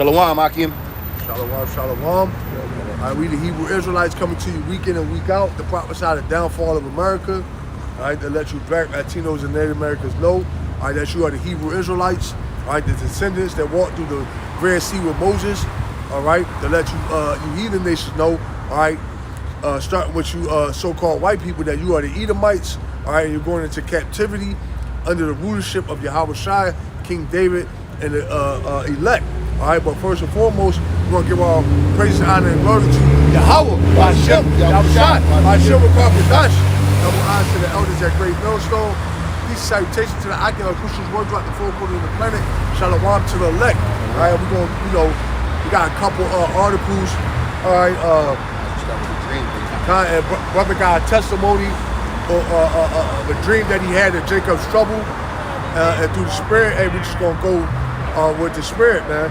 Shalom, Akim. Shalom, shalom. We the Hebrew Israelites coming to you week in and week out. The prophesy the downfall of America. All right, to let you Black, Latinos, and Native Americans know. All right, that you are the Hebrew Israelites. All right, the descendants that walked through the Red Sea with Moses. All right, to let you you heathen nations know. All right, starting with you so-called white people, that you are the Edomites. All right, and you're going into captivity under the rulership of Yahweh Shai, King David, and the elect. All right, but first and foremost, we're going to give our praise, honor, and glory to Yahweh, Hashem, Yahweh Shai, Hashem, Rakabadash. Double honor to the elders at Great Millstone. Peace and salutation to the Akim of Christians, word throughout the four corners of the planet. Shalom to the elect. All right, we're going to, we got a couple articles. All right, brother got a testimony of a dream that he had in Jacob's trouble, and through the spirit. Hey, we're just going to go with the spirit, man.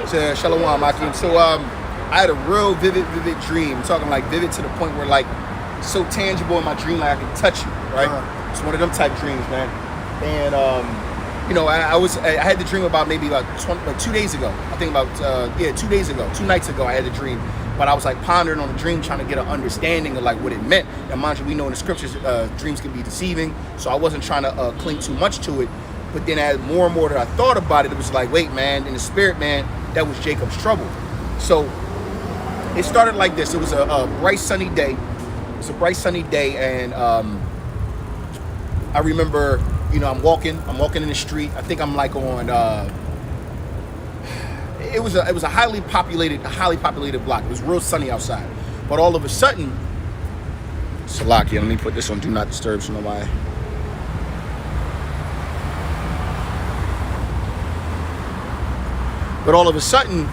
So, Shalom, Akim. So I had a real vivid dream. I'm talking like vivid to the point where like so tangible in my dream, like I can touch you, right? It's one of them type dreams, man. And I had the dream about maybe about 2 days ago. I think about 2 days ago, 2 nights ago, I had a dream. But I was like pondering on the dream, trying to get an understanding of like what it meant. And mind you, we know in the scriptures, dreams can be deceiving. So I wasn't trying to cling too much to it. But then as more and more that I thought about it, it was like, wait, man, in the spirit, man, that was Jacob's trouble. So it started like this. It was a bright, sunny day. It was a bright, sunny day. And I remember, I'm walking in the street. I think I'm like on, it was a highly populated block. It was real sunny outside. But all of a sudden, Salakia, let me put this on Do Not Disturb so nobody. But all of a sudden,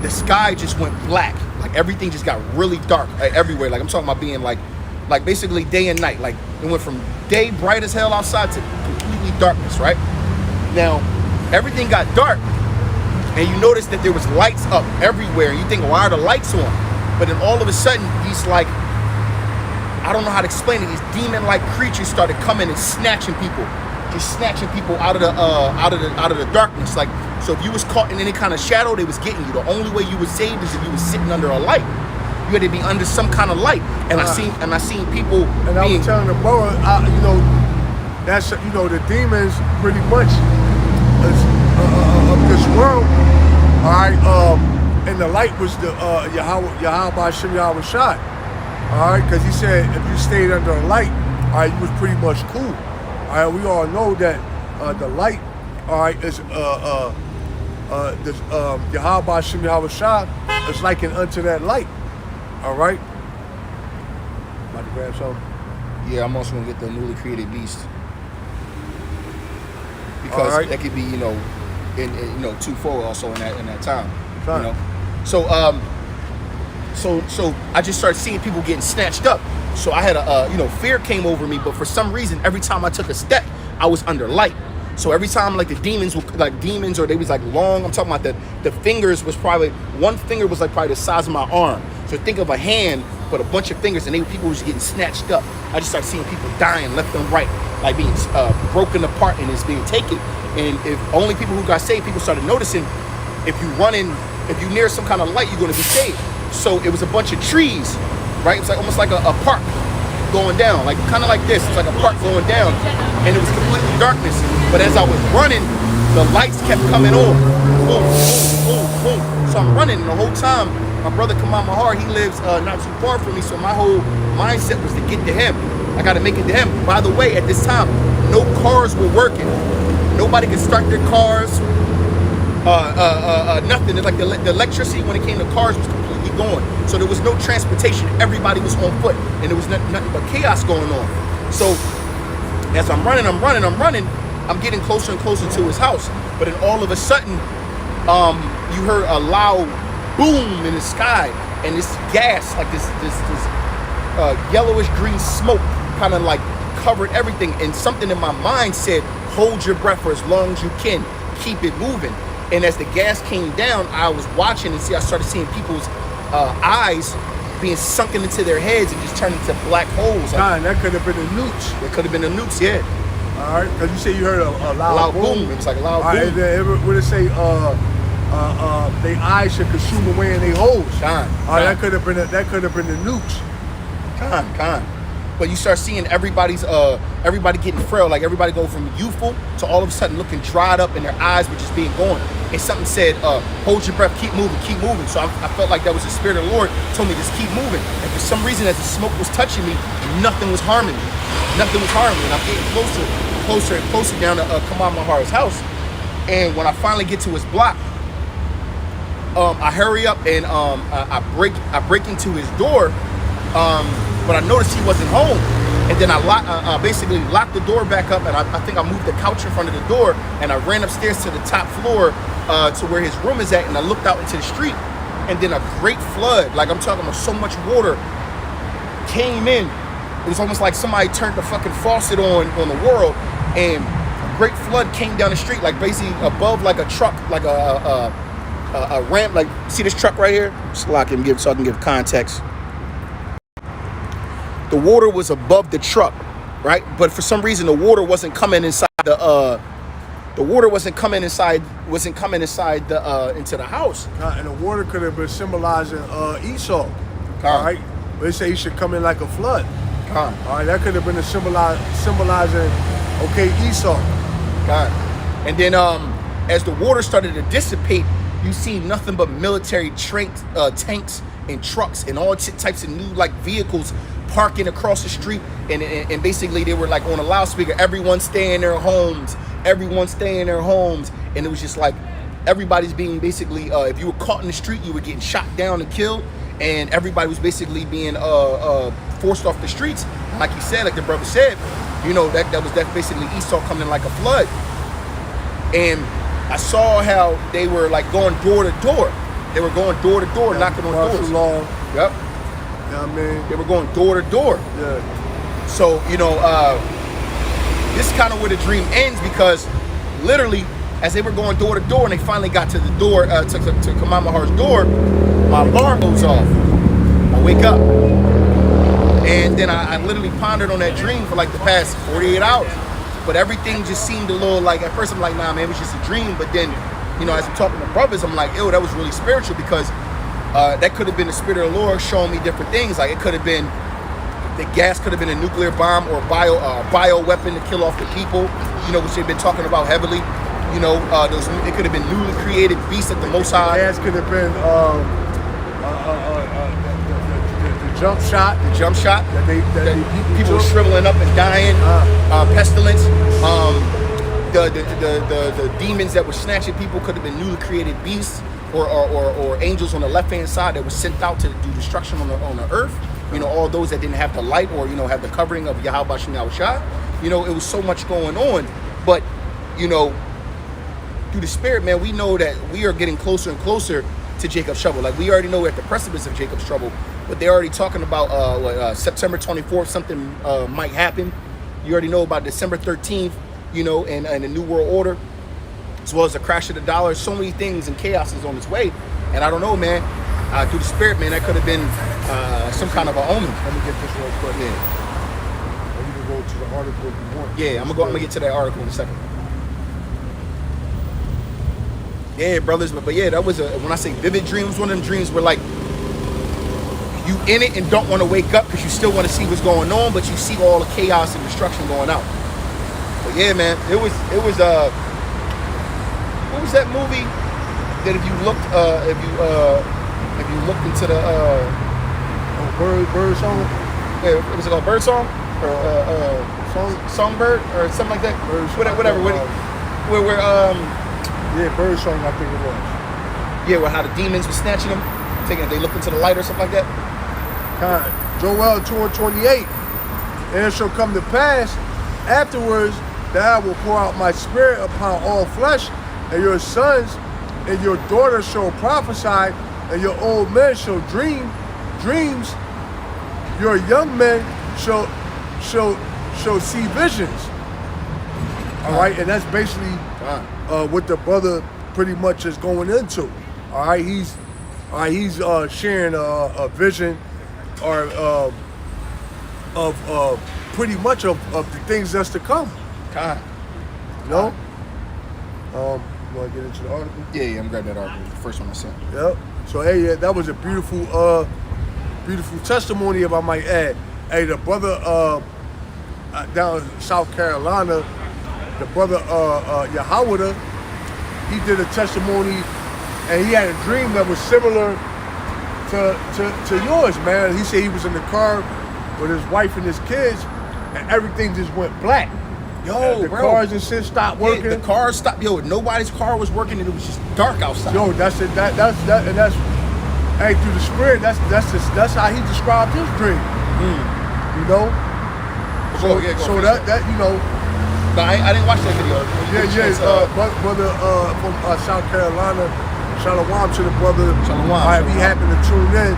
the sky just went black. Like everything just got really dark everywhere. Like I'm talking about being like basically day and night. Like it went from day bright as hell outside to completely darkness, right? Now, everything got dark, and you notice that there was lights up everywhere. And you think, why are the lights on? But then all of a sudden, these like, I don't know how to explain it. These demon-like creatures started coming and snatching people. Just snatching people out of the darkness. Like, so if you was caught in any kind of shadow, they was getting you. The only way you was saved is if you was sitting under a light. You had to be under some kind of light. And I seen people. And I was telling the brother, that's the demons pretty much of this world. All right, and the light was the Yahweh Hashem Yahweh Shai. All right, because he said if you stayed under a light, all right, you was pretty much cool. All right, we all know that the light, all right, is Yahweh Hashem Yahweh Shai is likened unto that light. All right. About to grab something. Yeah, I'm also gonna get the newly created beast because that could be twofold also in that time. So I just started seeing people getting snatched up. So I had fear came over me, but for some reason, every time I took a step, I was under light. So every time like the demons or they was like long, I'm talking about the fingers was probably, one finger was like probably the size of my arm. So think of a hand, but a bunch of fingers, and people was getting snatched up. I just started seeing people dying left and right, like being broken apart and it's being taken. And if only people who got saved, people started noticing if you near some kind of light, you're gonna be saved. So it was a bunch of trees, right? It's like almost like a park going down, like kind of like this. It's like a park going down, and it was completely darkness. But as I was running, the lights kept coming on. Boom, boom, boom, boom. So I'm running, and the whole time, my brother Kamal Mahar, he lives not too far from me. So my whole mindset was to get to him. I got to make it to him. By the way, at this time, no cars were working. Nobody could start their cars. Nothing. It's like the electricity when it came to cars was completely gone. So there was no transportation. Everybody was on foot, and there was nothing but chaos going on. So as I'm running, I'm getting closer and closer to his house. But then all of a sudden, you heard a loud boom in the sky, and this gas, like this yellowish green smoke, kind of like covered everything. And something in my mind said, "Hold your breath for as long as you can. Keep it moving." And as the gas came down, I was watching and I started seeing people's eyes being sunken into their heads and just turning into black holes. Like, that could have been a nukes. It could have been a nukes, yeah. All right, because you said you heard a loud boom. It was like a loud boom. Right, would it say their eyes should consume away in their holes. That Con. could have been the nukes. Con. But you start seeing everybody getting frail, like everybody go from youthful to all of a sudden looking dried up and their eyes were just being gone. And something said, hold your breath, keep moving, keep moving. So I felt like that was the Spirit of the Lord told me just keep moving. And for some reason, as the smoke was touching me, nothing was harming me. Nothing was harming me. And I'm getting closer and closer down to Kamal Mahar's house. And when I finally get to his block, I hurry up and I break into his door. But I noticed he wasn't home, and then I basically locked the door back up, and I think I moved the couch in front of the door, and I ran upstairs to the top floor to where his room is at, and I looked out into the street, and then a great flood, like I'm talking about so much water, came in. It was almost like somebody turned the fucking faucet on the world, and a great flood came down the street, like basically above like a truck, like a ramp. Like, see this truck right here? Just lock him, so I can give context. The water was above the truck, right? But for some reason, the water wasn't coming inside wasn't coming inside into the house. And the water could have been symbolizing Esau. Con. All right, they say he should come in like a flood. Con. All right, that could have been a symbolizing, Esau. God. And then as the water started to dissipate, you see nothing but military tanks and trucks and all types of new like vehicles parking across the street, and basically they were like on a loudspeaker, everyone stay in their homes, and it was just like everybody's being basically if you were caught in the street, you were getting shot down and killed, and everybody was basically being forced off the streets. Like you said, like the brother said, that was basically Esau coming like a flood. And I saw how they were like going door to door. They were going door to door, knocking on doors. Law. Yep. You know what I mean? They were going door to door. Yeah. So, this is kind of where the dream ends, because literally, as they were going door to door and they finally got to the door, to Kamal Mahar's door, my alarm goes off. I wake up. And then I literally pondered on that dream for like the past 48 hours. But everything just seemed a little like, at first I'm like, nah, man, it was just a dream. But then, as I'm talking to brothers, I'm like, ew, that was really spiritual, because that could have been the Spirit of the Lord showing me different things. Like, it could have been, the gas could have been a nuclear bomb or a bio weapon to kill off the people, which they've been talking about heavily. It could have been newly created beasts of the Most High. The gas could have been the jump shot. The jump shot. That people were shriveling up and dying. Pestilence. The demons that were snatching people could have been newly created beasts or angels on the left hand side that were sent out to do destruction on the earth. All those that didn't have the light or have the covering of Yahweh Bashem Yahushua. It was so much going on, but through the Spirit, man, we know that we are getting closer and closer to Jacob's trouble. Like, we already know we're at the precipice of Jacob's trouble, but they're already talking about September 24th, something might happen. You already know about December 13th, and the New World Order, as well as the crash of the dollar. So many things and chaos is on its way. And I don't know, man, through the Spirit, man, that could have been some kind of an omen. Let me get this real quick. Yeah. Or you can go to the article if you want. Yeah, I'm gonna get to that article in a second. Yeah, brothers, but yeah, that was when I say vivid dreams, one of them dreams where like you in it and don't want to wake up because you still want to see what's going on, but you see all the chaos and destruction going out. But yeah, man, it was what was that movie that if you looked into the bird song? Yeah, was it called Bird Song or Songbird or something like that? Whatever. Yeah, Bird Song, I think it was. Yeah, where how the demons were snatching them, they looked into the light or something like that. Joel 2:28. And it shall come to pass afterwards that I will pour out my spirit upon all flesh, and your sons and your daughters shall prophesy, and your old men shall dream dreams. Your young men shall see visions. All right, and that's basically what the brother pretty much is going into. All right, he's sharing a vision or of pretty much of the things that's to come. God. You know, You want to get into the article? Yeah, I'm grabbing that article. The first one I sent. Yep. So hey, yeah, that was a beautiful, beautiful testimony, if I might add. Hey, the brother down in South Carolina, the brother Yahawada, he did a testimony, and he had a dream that was similar to yours, man. He said he was in the car with his wife and his kids, and everything just went black. Yo, the bro. cars and shit stopped working. Yeah, the cars stopped. Yo, nobody's car was working, and it was just dark outside. Yo, that's it. That's hey, through the spirit. That's how he described his dream. You know. So that you know. No, I didn't watch that video. Brother from South Carolina. Shalom to the brother. Shalom. All right, we happen to tune in.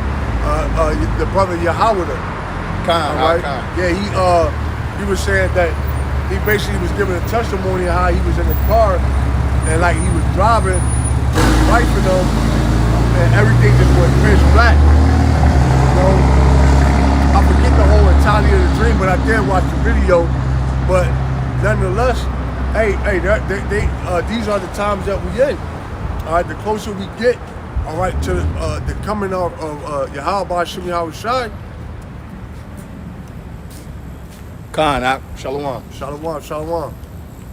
The brother Yahawada. All right. Yeah, he was saying that he basically was giving a testimony of how he was in the car and like he was driving with his wife and them, and everything just went pitch black. You know, I forget the whole entirety of the dream, but I did watch the video. But nonetheless, these are the times that we in. All right, the closer we get, all right, to the coming of Yahweh Shem Yahweh Shai. Khan, Shalom. Shalom.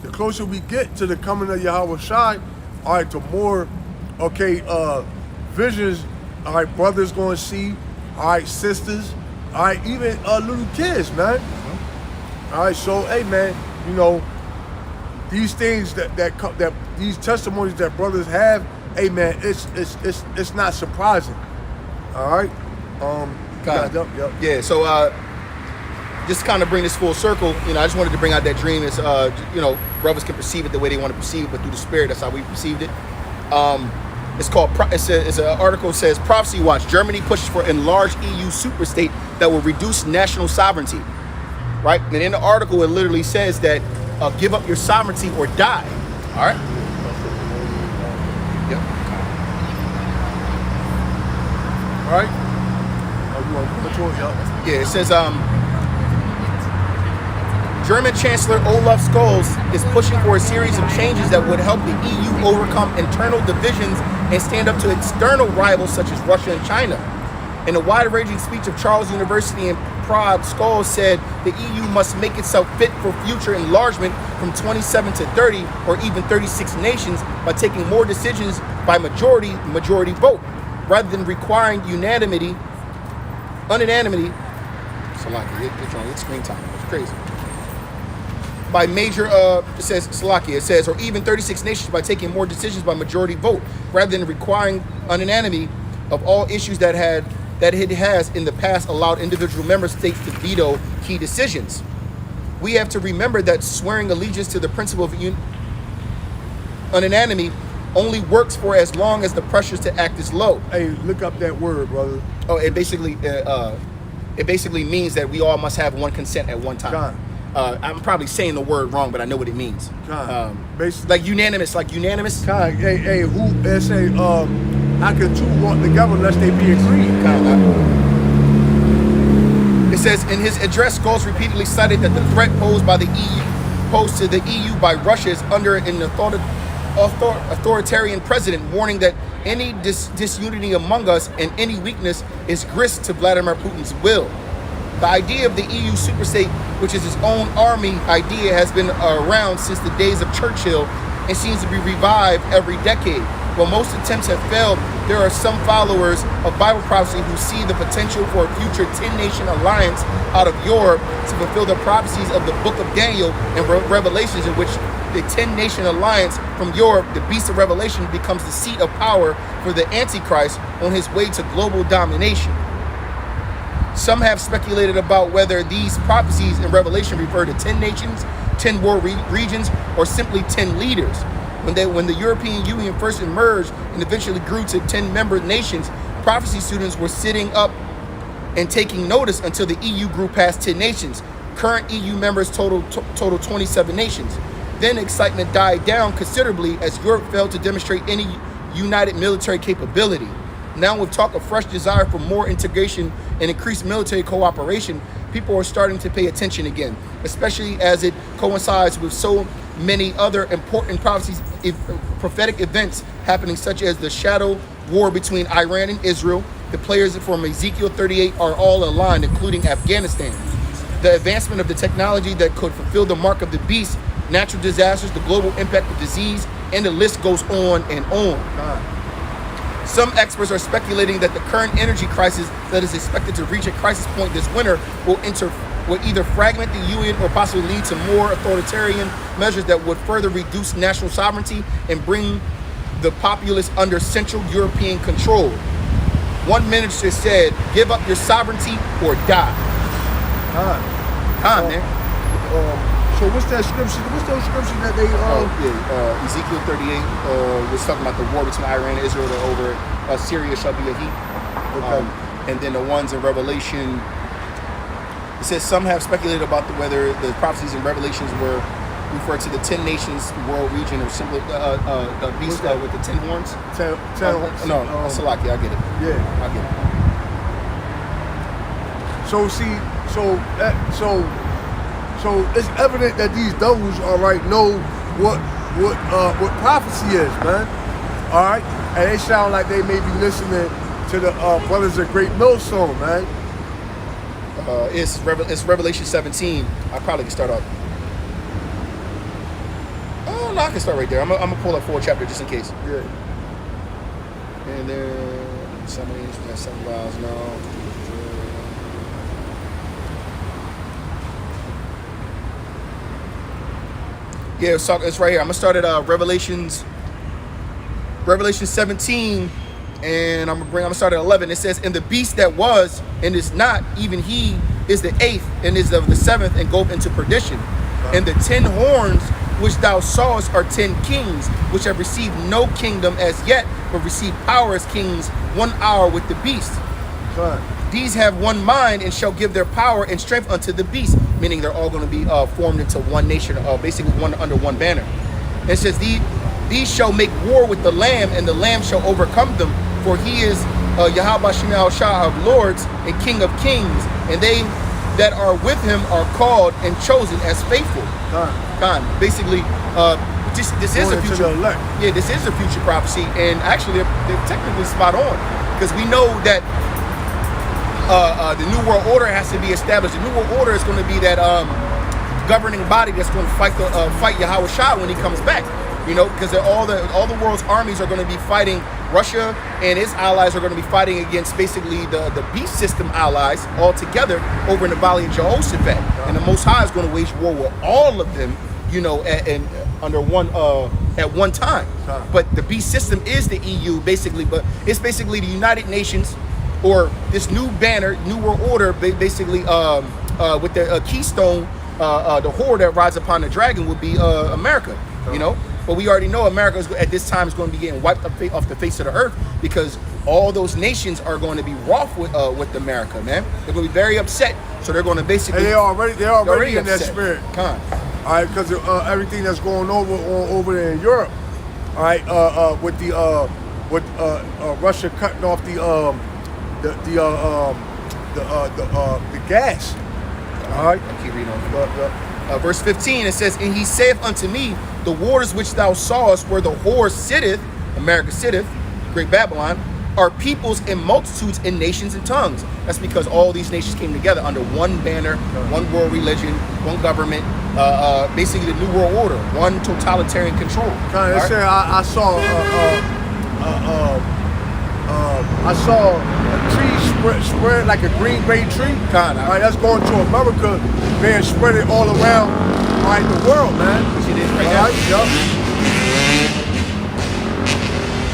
The closer we get to the coming of Yahweh Shai, all right, the more, visions, all right, brothers going to see, all right, sisters, all right, even little kids, man. All right, so, hey, man, you know, these things that these testimonies that brothers have, hey, man, it's not surprising. All right. Yeah. So, just kind of bring this full circle, you know, I just wanted to bring out that dream. It's, you know, brothers can perceive it the way they want to perceive it, but through the spirit, that's how we perceived it. It's called, it's an article says, Prophecy Watch, Germany pushes for enlarged EU superstate that will reduce national sovereignty, right? And in the article, it literally says that give up your sovereignty or die, all right? Yep. All right? Oh, you want to come to it? Yeah, it says, German Chancellor Olaf Scholz is pushing for a series of changes that would help the EU overcome internal divisions and stand up to external rivals such as Russia and China. In a wide-ranging speech of Charles University in Prague, Scholz said the EU must make itself fit for future enlargement from 27 to 30 or even 36 nations by taking more decisions by majority vote, rather than requiring unanimity. Salaki, it's on its screen time. It's crazy. By major, it says, or even 36 nations by taking more decisions by majority vote, rather than requiring unanimity of all issues that it has in the past allowed individual member states to veto key decisions. We have to remember that swearing allegiance to the principle of unanimity only works for as long as the pressures to act is low. Hey, look up that word, brother. Oh, it basically means that we all must have one consent at one time. John. I'm probably saying the word wrong, but I know what it means. Basically, like unanimous. Hey, who they say? How can two walk together unless they be agreed? It says in his address, Scholz repeatedly cited that the threat posed to the EU by Russia is under an authoritarian president, warning that any disunity among us and any weakness is grist to Vladimir Putin's will. The idea of the EU superstate, which is its own army idea, has been around since the days of Churchill and seems to be revived every decade. While most attempts have failed, there are some followers of Bible prophecy who see the potential for a future 10-nation alliance out of Europe to fulfill the prophecies of the book of Daniel and Revelations, in which the 10-nation alliance from Europe, the beast of Revelation, becomes the seat of power for the Antichrist on his way to global domination. Some have speculated about whether these prophecies in Revelation refer to 10 nations, 10 world regions, or simply 10 leaders. When the European Union first emerged and eventually grew to 10 member nations, prophecy students were sitting up and taking notice until the EU grew past 10 nations. Current EU members total 27 nations. Then excitement died down considerably as Europe failed to demonstrate any united military capability. Now, with talk of fresh desire for more integration and increased military cooperation, people are starting to pay attention again, especially as it coincides with so many other important prophecies, prophetic events happening, such as the shadow war between Iran and Israel. The players from Ezekiel 38 are all aligned, including Afghanistan. The advancement of the technology that could fulfill the mark of the beast, natural disasters, the global impact of disease, and the list goes on and on. Some experts are speculating that the current energy crisis that is expected to reach a crisis point this winter will either fragment the UN or possibly lead to more authoritarian measures that would further reduce national sovereignty and bring the populace under Central European control. One minister said, "Give up your sovereignty or die." Man. So what's that scripture? What's those scriptures that they Ezekiel 38 was talking about the war between Iran and Israel over Syria shall be a heap. Okay. And then the ones in Revelation, it says some have speculated about whether the prophecies in Revelations were referred to the 10 nations world region or simply the beast with the 10 horns. No, Salaki, I get it. Yeah, I get it. So see, so it's evident that these devils, all right, know what prophecy is, man. All right, and they sound like they may be listening to the Brothers of Great Mill song, man. It's Revelation 17. I probably can start off. Oh no, I can start right there. I'm gonna pull up 4 chapter just in case. Yeah. And then somebody got 7 miles now. Yeah, it's right here. I'm gonna start at Revelation 17, and I'm gonna start at 11. It says, "And the beast that was and is not, even he is the 8th and is of the 7th, and goeth into perdition. And the 10 horns which thou sawest are 10 kings, which have received no kingdom as yet, but received power as kings 1 hour with the beast. Right. These have one mind and shall give their power and strength unto the beast," meaning they're all going to be formed into one nation, basically one under one banner. And it says, "These shall make war with the Lamb, and the Lamb shall overcome them, for he is Yahweh Shemel Shah of lords and King of kings, and they that are with him are called and chosen as faithful." Basically, this is a future. Yeah, this is a future prophecy, and actually they're technically spot on, because we know that the New World Order has to be established. The New World Order is going to be that governing body that's going to fight Yahweh Shah when he comes back. You know, because all the world's armies are going to be fighting Russia, and its allies are going to be fighting against basically the beast system allies all together over in the Valley of Jehoshaphat. And the Most High is going to wage war with all of them, you know, under one at one time. But the beast system is the EU basically, but it's basically the United Nations, or this new banner, New World Order, basically with the keystone, the whore that rides upon the dragon would be America, you know. But we already know America at this time is going to be getting wiped off the face of the earth, because all those nations are going to be wroth with America, man. They're going to be very upset. So they're going to basically... And they're already in that spirit. All right, because everything that's going over there in Europe, all right, with Russia cutting off the gas. All right. I keep reading on. Verse 15, it says, "And he saith unto me, the waters which thou sawest where the whore sitteth," America sitteth, Great Babylon, "are peoples and multitudes and nations and tongues." That's because all these nations came together under one banner, one world religion, one government, basically the New World Order, one totalitarian control. I saw a tree spread like a green bay tree. All right, that's going to America, being spread all around, all right, the world, man. See this right now?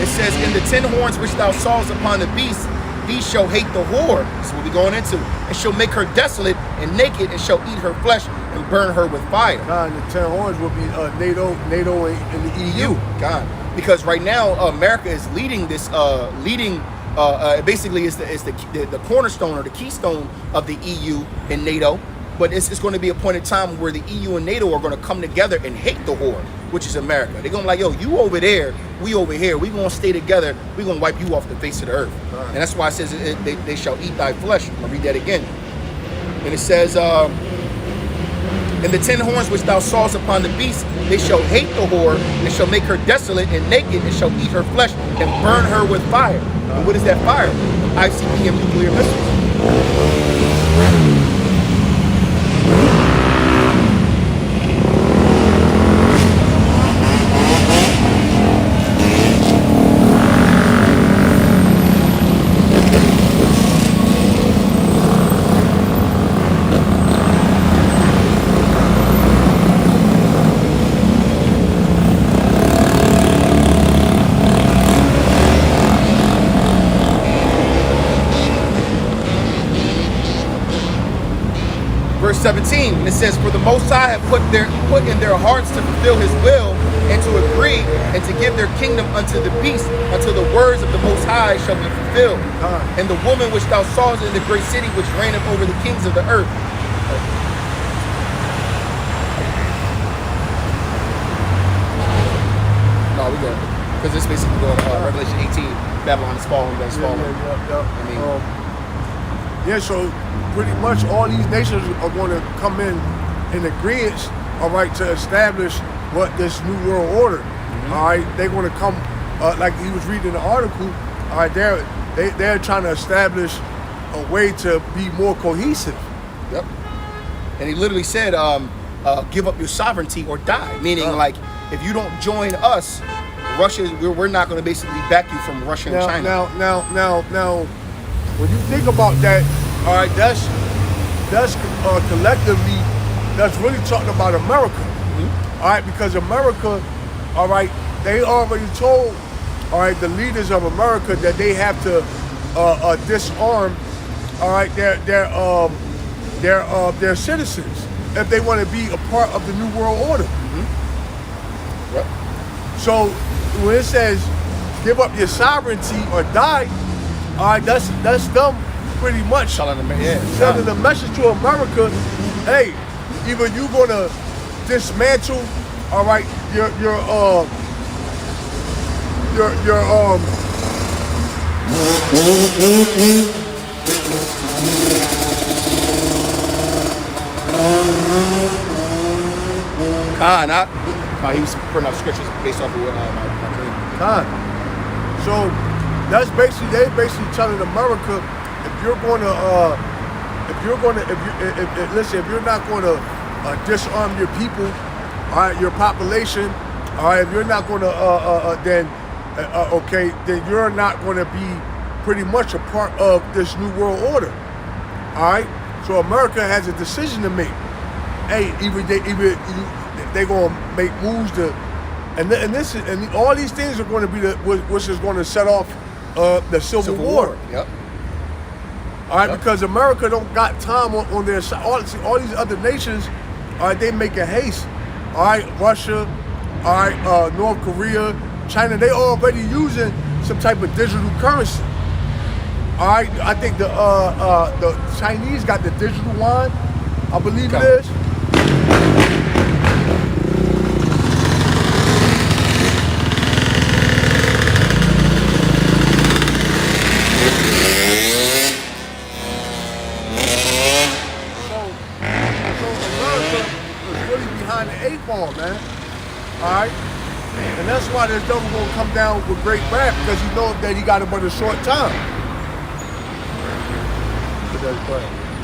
It says, "In the 10 horns which thou sawest upon the beast, these shall hate the whore." This is what we're going into. "And shall make her desolate and naked, and shall eat her flesh and burn her with fire." And the 10 horns will be NATO and the EU. Because right now America is leading this, basically is the cornerstone or the keystone of the EU and NATO. But it's going to be a point in time where the EU and NATO are going to come together and hate the whore, which is America. They're going to be like, yo, you over there, we over here. We're going to stay together. We're going to wipe you off the face of the earth. And that's why it says they shall eat thy flesh. I'm going to read that again. And it says, And the 10 horns which thou sawest upon the beast, they shall hate the whore, and shall make her desolate and naked, and shall eat her flesh and burn her with fire. And what is that fire? ICBM nuclear missiles. Verse 17, and it says, for the Most High have put in their hearts to fulfill his will, and to agree, and to give their kingdom unto the beast, until the words of the Most High shall be fulfilled. And the woman which thou sawest in the great city, which reigneth over the kings of the earth. No, we good. Because this basically going Revelation 18, Babylon is falling, that's falling. Yeah, so pretty much all these nations are going to come in agreement, all right, to establish what this new world order. All right, they're going to come, like he was reading the article. All right, they're trying to establish a way to be more cohesive. Yep. And he literally said, give up your sovereignty or die. Meaning, like, if you don't join us, Russia, we're not going to basically back you from Russia and China. Now, when you think about that, all right, that's collectively, that's really talking about America. All right, because America, all right, they already told, all right, the leaders of America that they have to disarm, all right, their citizens if they want to be a part of the new world order. Yep. So when it says give up your sovereignty or die, all right, that's them pretty much sending a message to America. Hey, either you gonna dismantle, all right, your Khan, he was putting up scriptures based off of my dream. Khan. So that's basically, they basically telling America, if you're not going to disarm your people, all right, your population, all right, if you're not going to then you're not going to be pretty much a part of this new world order. All right, so America has a decision to make. Hey, either they're going to make moves to, and all these things are going to be which is going to set off the Civil War. Yep. All right, because America don't got time on their side. All these other nations, all right, they making haste. All right, Russia, all right, North Korea, China, they already using some type of digital currency. All right, I think the Chinese got the digital yuan, I believe it is. Man, all right, and that's why this devil gonna come down with great wrath, because he knows that he got it but a short time.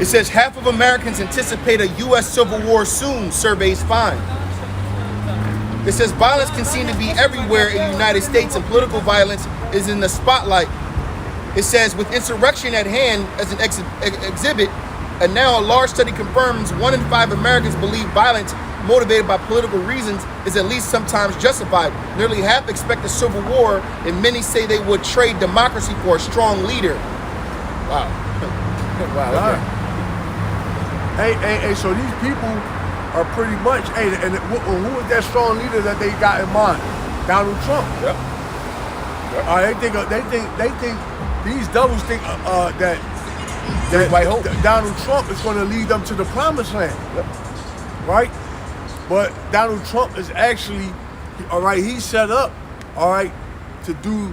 It says half of Americans anticipate a U.S. Civil War soon, surveys find. It says violence can seem to be everywhere in the United States, and political violence is in the spotlight. It says with insurrection at hand as an exhibit, and now a large study confirms 1 in 5 Americans believe violence motivated by political reasons is at least sometimes justified. Nearly half expect a civil war, and many say they would trade democracy for a strong leader. Wow. Wow. Okay. Hey, so these people are pretty much, and who is that strong leader that they got in mind? Donald Trump. Yep. They think these devils think that Donald Trump is going to lead them to the promised land. Yep. Right? But Donald Trump is actually, all right, he's set up, all right, to do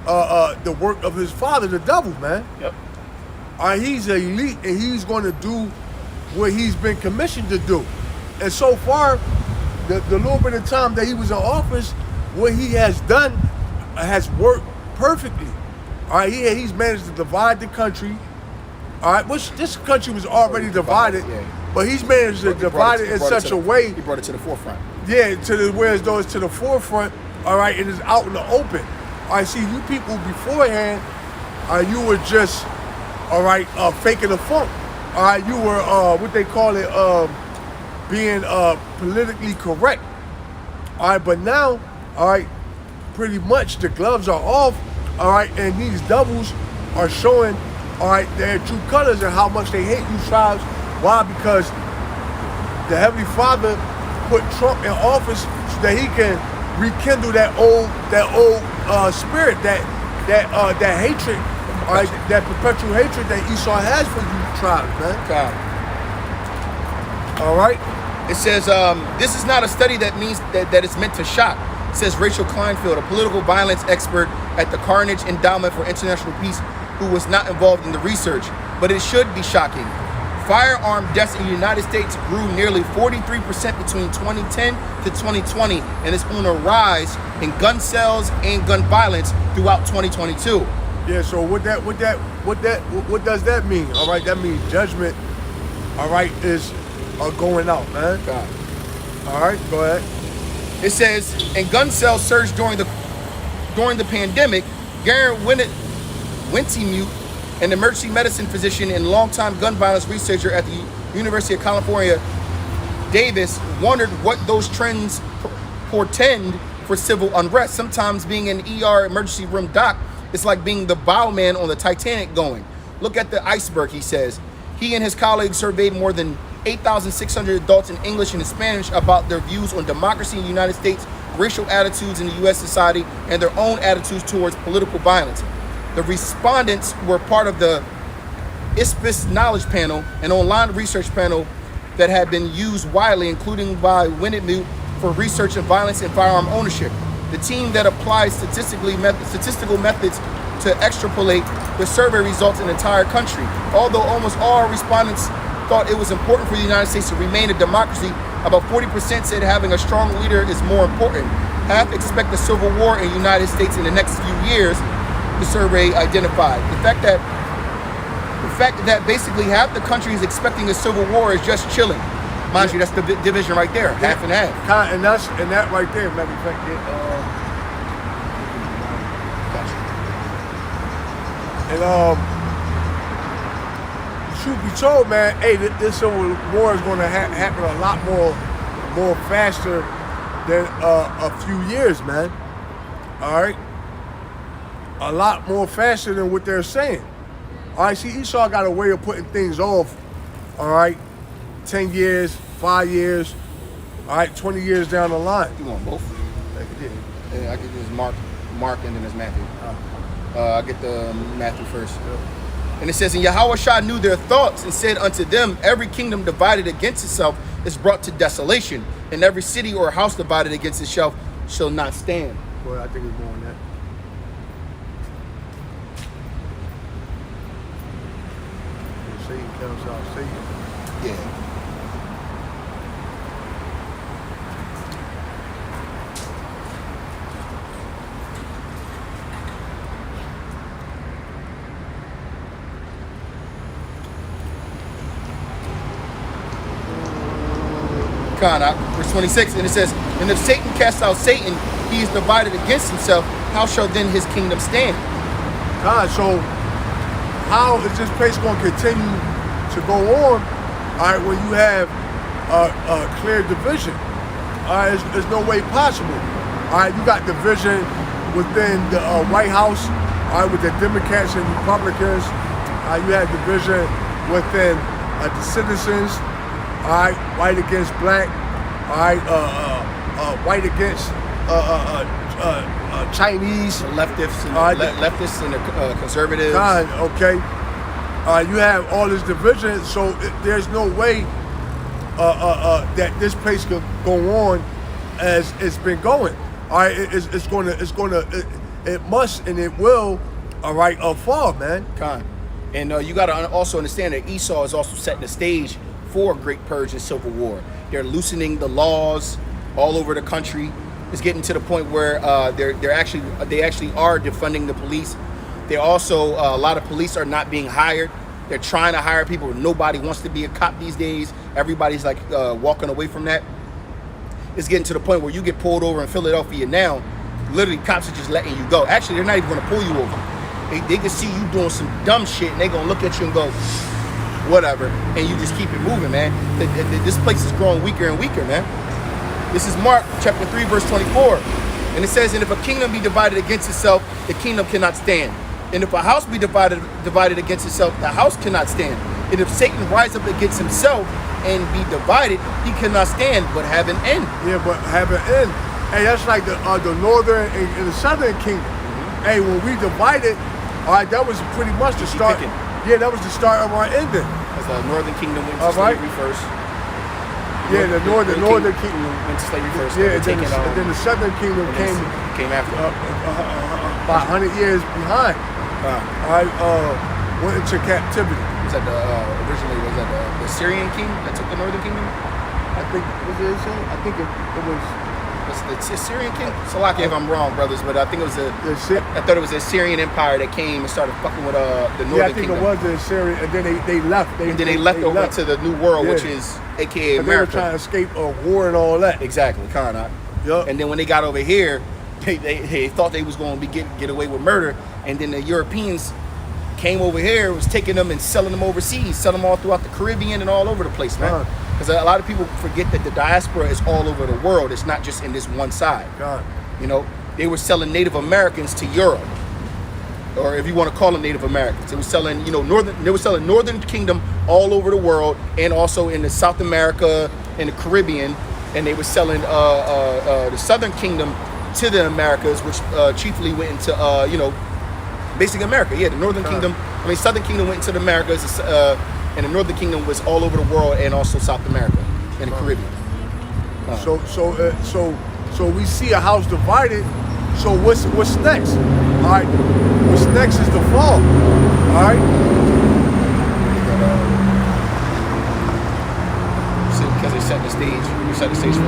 the work of his father, the devil, man. Yep. All right, he's elite, and he's going to do what he's been commissioned to do. And so far, the little bit of time that he was in office, what he has done has worked perfectly. All right, he's managed to divide the country. All right, which this country was already divided, but he's managed to divide it in such a way. He brought it to the forefront. Yeah, whereas though it's to the forefront, all right, it is out in the open. All right, see, you people beforehand, you were just, all right, faking the funk. All right, you were, what they call it, being politically correct. All right, but now, all right, pretty much the gloves are off, all right, and these devils are showing, all right, their true colors and how much they hate you tribes. Why? Because the Heavenly Father put Trump in office so that he can rekindle that old spirit, that hatred, all right, that perpetual hatred that Esau has for you tribes, man. God. All right. It says, this is not a study that means that it's meant to shock, says Rachel Kleinfeld, a political violence expert at the Carnegie Endowment for International Peace, who was not involved in the research, but it should be shocking. Firearm deaths in the United States grew nearly 43% between 2010 to 2020, and is on a rise in gun sales and gun violence throughout 2022. Yeah, so what does that mean? All right, that means judgment, all right, is going out, man. God. All right, go ahead. It says, and gun sales surged during the pandemic. Garen Wintemute, an emergency medicine physician and longtime gun violence researcher at the University of California, Davis, wondered what those trends portend for civil unrest. Sometimes being in ER emergency room doc is like being the bowman on the Titanic going. Look at the iceberg, he says. He and his colleagues surveyed more than 8,600 adults in English and Spanish about their views on democracy in the United States, racial attitudes in the U.S. society, and their own attitudes towards political violence. The respondents were part of the ISPIS Knowledge Panel, an online research panel that had been used widely, including by Wintemute for research of violence and firearm ownership. The team that applies statistical methods to extrapolate the survey results in the entire country. Although almost all respondents thought it was important for the United States to remain a democracy, about 40% said having a strong leader is more important. Half expect a civil war in the United States in the next few years, the survey identified. The fact that basically half the country is expecting a civil war is just chilling. Mind you, that's the division right there, half and half. And that right there, matter of fact, truth be told, man, hey, this civil war is going to happen a lot more faster than a few years, man. All right, a lot more faster than what they're saying. All right, see, Esau got a way of putting things off. All right, 10 years, 5 years, all right, 20 years down the line. You want both? Yeah, I get this Mark, and then there's Matthew. I get the Matthew first. And it says, and Yahushua knew their thoughts and said unto them, every kingdom divided against itself is brought to desolation, and every city or house divided against itself shall not stand. Well, I think it's more than that. Satan counts out Satan. Yeah. Verse 26, and it says, and if Satan casts out Satan, he is divided against himself. How shall then his kingdom stand? God, so how is this place going to continue to go on? All right, when you have a clear division, all right, there's no way possible. All right, you got division within the White House, all right, with the Democrats and Republicans. You have division within the citizens. All right, white against black. All right, white against Chinese. The leftists and leftists and the conservatives. God, okay. You have all this division, so there's no way that this place could go on as it's been going. All right, it must and it will. All right, fall, man. And you got to also understand that Esau is also setting the stage for a great purge and civil war. They're loosening the laws all over the country. It's getting to the point where they actually are defunding the police. They also a lot of police are not being hired. They're trying to hire people. Nobody wants to be a cop these days. Everybody's like walking away from that. It's getting to the point where you get pulled over in Philadelphia now. Literally, cops are just letting you go. Actually, they're not even going to pull you over. They can see you doing some dumb shit, and they're going to look at you and go, whatever, and you just keep it moving, man. This place is growing weaker and weaker, man. This is Mark chapter 3, verse 24. And it says, and if a kingdom be divided against itself, the kingdom cannot stand. And if a house be divided against itself, the house cannot stand. And if Satan rise up against himself and be divided, he cannot stand, but have an end. Yeah, but have an end. Hey, that's like the northern and the southern kingdom. Hey, when we divided, all right, that was pretty much the start. Yeah, that was the start of our ending. As the northern kingdom went to slavery first. Yeah, the northern kingdom went to slavery first. Yeah, and then the southern kingdom came after. About 100 years behind. All right, went into captivity. Was that originally the Syrian king that took the northern kingdom? I think it was the Syrian king. Salakia if I'm wrong, brothers, but I think it was I thought it was the Assyrian Empire that came and started fucking with the northern kingdom. Yeah, I think it was the Assyrian, and then they left. They left over to the New World, which is AKA America. They were trying to escape a war and all that. Exactly, kinda. Yep. And then when they got over here, they thought they was going to get away with murder, and then the Europeans came over here, was taking them and selling them overseas, selling them all throughout the Caribbean and all over the place, man. Because a lot of people forget that the diaspora is all over the world. It's not just in this one side. You know, they were selling Native Americans to Europe, or if you want to call them Native Americans. They were selling, Northern Kingdom all over the world, and also in the South America and the Caribbean, and they were selling the Southern Kingdom to the Americas, which chiefly went into basic America. Yeah, the Northern Kingdom. Southern Kingdom went into the Americas, and the Northern Kingdom was all over the world, and also South America and the Caribbean. So we see a house divided. So what's next? All right, what's next is the fall. All right. Because they set the stage. You set the stage for.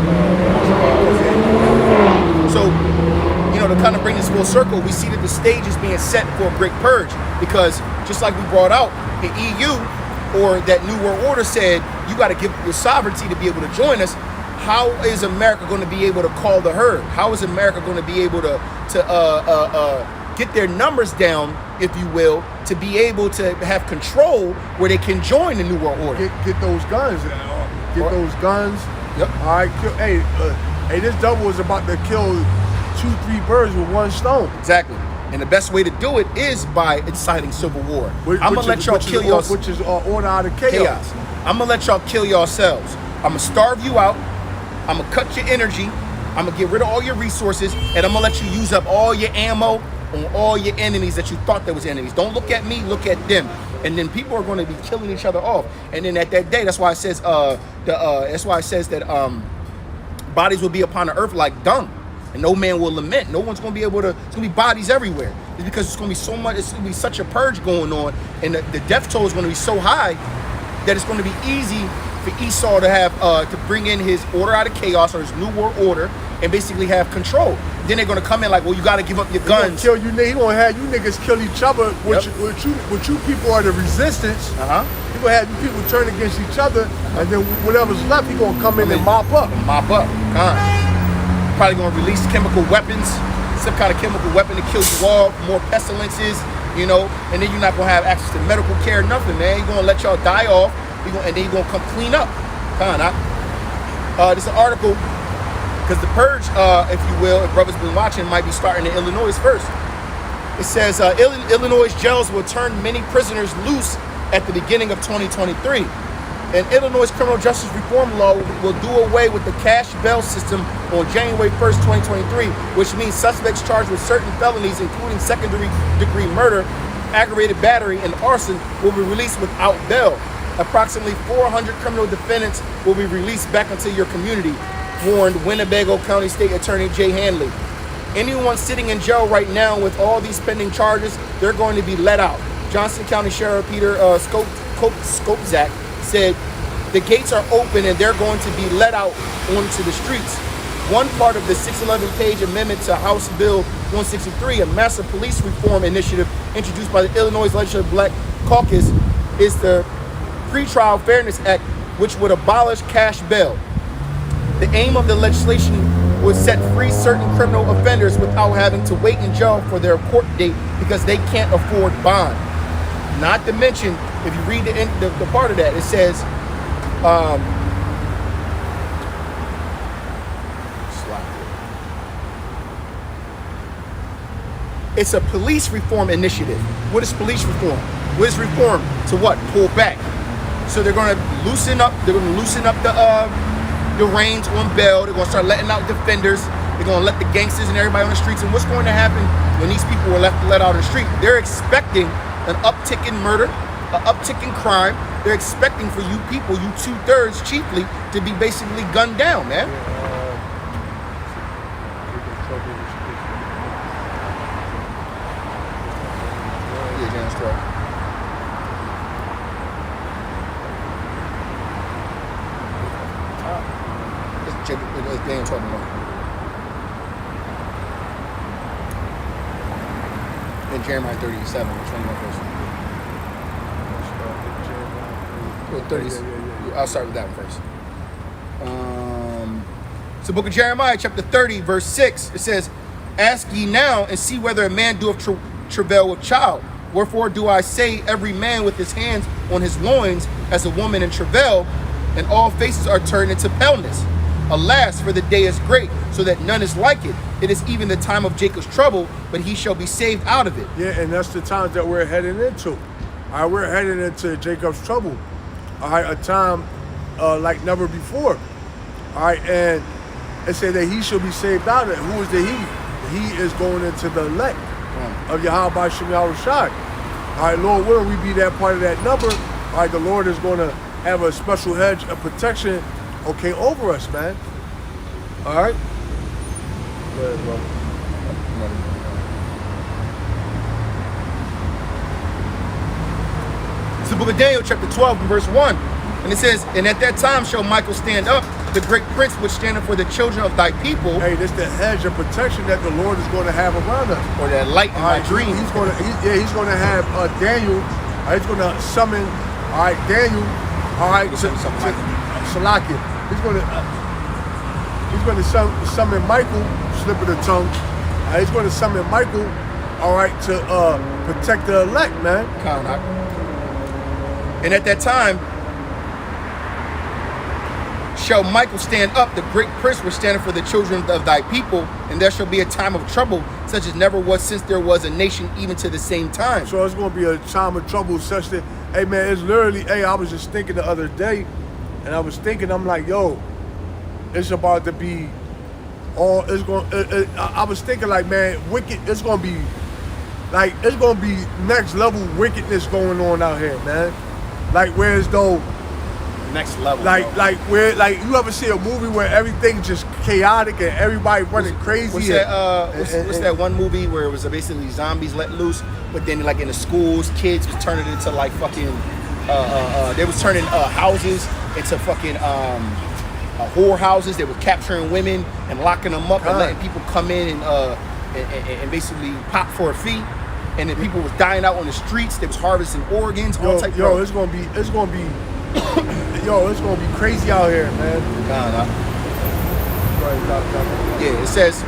So, to kind of bring this full circle, we see that the stage is being set for a great purge, because just like we brought out, the EU or that New World Order said, you got to give your sovereignty to be able to join us. How is America going to be able to call the herd? How is America going to be able to get their numbers down, if you will, to be able to have control where they can join the New World Order? Get those guns. Those guns. Yep. All right. Hey, this devil is about to kill 2-3 birds with one stone. Exactly. And the best way to do it is by inciting civil war. I'm going to let y'all kill yourselves. Which is order out of chaos. I'm going to let y'all kill yourselves. I'm going to starve you out. I'm going to cut your energy. I'm going to get rid of all your resources. And I'm going to let you use up all your ammo on all your enemies that you thought that was enemies. Don't look at me, look at them. And then people are going to be killing each other off. And then at that day, that's why it says that bodies will be upon the earth like dung, and no man will lament. No one's going to be able to. It's going to be bodies everywhere. It's because it's going to be so much. It's going to be such a purge going on, and the death toll is going to be so high that it's going to be easy for Esau to have to bring in his order out of chaos, or his New World Order, and basically have control. Then they're going to come in like, well, you got to give up your guns. He going to have you niggas kill each other. What you people are the resistance. He going to have you people turn against each other, and then whatever's left, he going to come in and mop up. Probably going to release chemical weapons, some kind of chemical weapon to kill you all, more pestilences, and then you're not going to have access to medical care, nothing, man. You're going to let y'all die off, and then you're going to come clean up. There's an article, because the purge, if you will, if brothers been watching, might be starting in Illinois first. It says Illinois jails will turn many prisoners loose at the beginning of 2023. And Illinois criminal justice reform law will do away with the cash bail system on January 1st, 2023, which means suspects charged with certain felonies, including second-degree murder, aggravated battery, and arson, will be released without bail. Approximately 400 criminal defendants will be released back into your community, warned Winnebago County State Attorney Jay Hanley. Anyone sitting in jail right now with all these pending charges, they're going to be let out. Johnson County Sheriff Peter Skopzak said The gates are open and they're going to be let out onto the streets. One part of the 611-page amendment to House Bill 163, a massive police reform initiative introduced by the Illinois Legislative Black Caucus, is the Pretrial Fairness Act, which would abolish cash bail. The aim of the legislation would set free certain criminal offenders without having to wait in jail for their court date because they can't afford bond. Not to mention, if you read the part of that, it says, it's a police reform initiative. What is police reform? What is reform? To what? Pull back. So they're going to loosen up. They're going to loosen up the reins on bail. They're going to start letting out defenders. They're going to let the gangsters and everybody on the streets. And what's going to happen when these people are let out on the street? They're expecting an uptick in murder, an uptick in crime. They're expecting for you people, you 2/3 chiefly, to be basically gunned down, man. Daniel talking about. And Jeremiah 37, which one you want first? 30. I'll start with that one first. It's the book of Jeremiah, chapter 30, verse 6. It says, "Ask ye now and see whether a man doeth travail with child. Wherefore do I say, every man with his hands on his loins as a woman in travail, and all faces are turned into paleness. Alas, for the day is great, so that none is like it. It is even the time of Jacob's trouble, but he shall be saved out of it." Yeah, and that's the times that we're heading into. All right, we're heading into Jacob's trouble. All right, a time like never before. All right, and it said that he shall be saved out of it. Who is the he? He is going into the elect of Yahweh Shem Yahushai. All right, Lord willing, we be that part of that number. All right, the Lord is going to have a special hedge of protection, okay, over us, man. All right. Go ahead, bro. It's the book of Daniel, chapter 12, and verse 1. And it says, "And at that time shall Michael stand up, the great prince which standeth for the children of thy people." Hey, this the hedge of protection that the Lord is going to have around us. Or that light in my dream. He's going to, he's going to have Daniel. He's going to summon, all right, Daniel. All right, Salakia. He's going to summon Michael, slip of the tongue. He's going to summon Michael, all right, to protect the elect, man. "And at that time shall Michael stand up, the great prince which standeth for the children of thy people, and there shall be a time of trouble, such as never was since there was a nation, even to the same time." So it's going to be a time of trouble such that, hey, man, it's literally, hey, I was just thinking the other day, and I was thinking, I'm like, yo, it's about to be all, it's going, I was thinking like, man, wicked, it's going to be, like, it's going to be next level wickedness going on out here, man. Like, whereas though, Next level. like, bro. like where, like, you ever see a movie where everything's just chaotic and everybody running crazy? What's that? What's that one movie where it was basically zombies let loose, but then like in the schools, kids was turning into like fucking, they was turning houses into fucking whore houses. They were capturing women and locking them up and letting people come in and basically pop for a fee. And then people was dying out on the streets. They was harvesting organs. All type. Yo, it's gonna be, it's gonna be crazy out here, man. Nah. Yeah, it says,